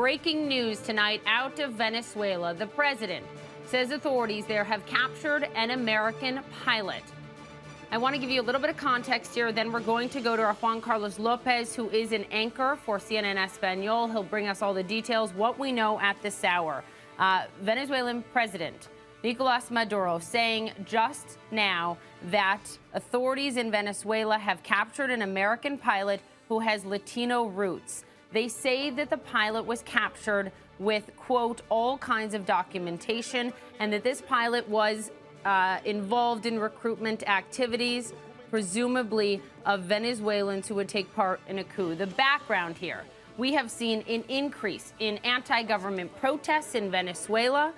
breaking news tonight out of Venezuela. The president says authorities there have captured an American pilot. I want to give you a little bit of context here. Then we're going to go to our Juan Carlos Lopez, who is an anchor for CNN Espanol. He'll bring us all the details, what we know at this hour. Venezuelan President Nicolas Maduro saying just now that authorities in Venezuela have captured an American pilot who has Latino roots. They say that the pilot was captured with, quote, all kinds of documentation, and that this pilot was involved in recruitment activities, presumably of Venezuelans who would take part in a coup. The background here: we have seen an increase in anti-government protests in Venezuela.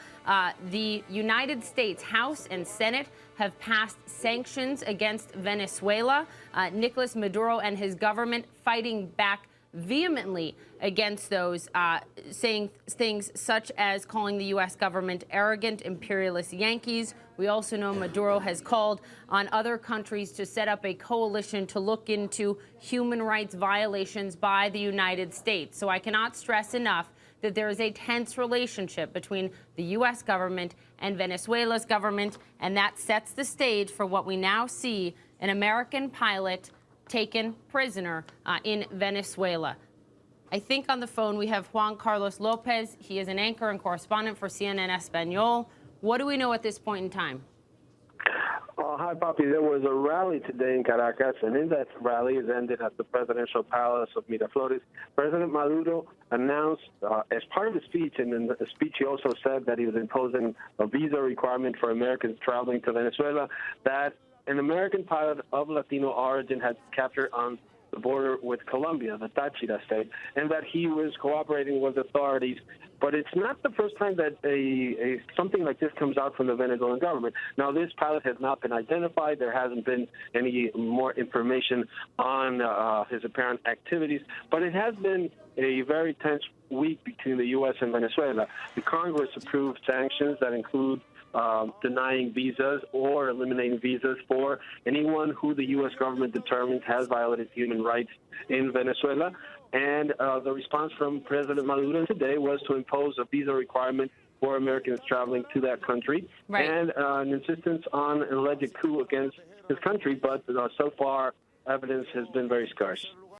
The United States House and Senate have passed sanctions against Venezuela. Nicolas Maduro and his government fighting back vehemently against those, saying things such as calling the U.S. government arrogant, imperialist Yankees. We also know Maduro has called on other countries to set up a coalition to look into human rights violations by the United States. So I cannot stress enough that there is a tense relationship between the U.S. government and Venezuela's government, and that sets the stage for what we now see: an American pilot taken prisoner in Venezuela. I think on the phone we have Juan Carlos Lopez. He is an anchor and correspondent for CNN Espanol. What do we know at this point in time? Hi, Papi. There was a rally today in Caracas, and in that rally, it ended at the presidential palace of Miraflores. President Maduro announced, as part of the speech, and in the speech he also said that he was imposing a visa requirement for Americans traveling to Venezuela, that an American pilot of Latino origin had captured on the border with Colombia, the Táchira state, and that he was cooperating with authorities. But it's not the first time that something like this comes out from the Venezuelan government. Now, this pilot has not been identified. There hasn't been any more information on his apparent activities, but it has been a very tense week between the U.S. and Venezuela. The Congress approved sanctions that include denying visas or eliminating visas for anyone who the U.S. government determines has violated human rights in Venezuela. And the response from President Maduro today was to impose a visa requirement for Americans traveling to that country, right, and an insistence on an alleged coup against his country. But so far, evidence has been very scarce.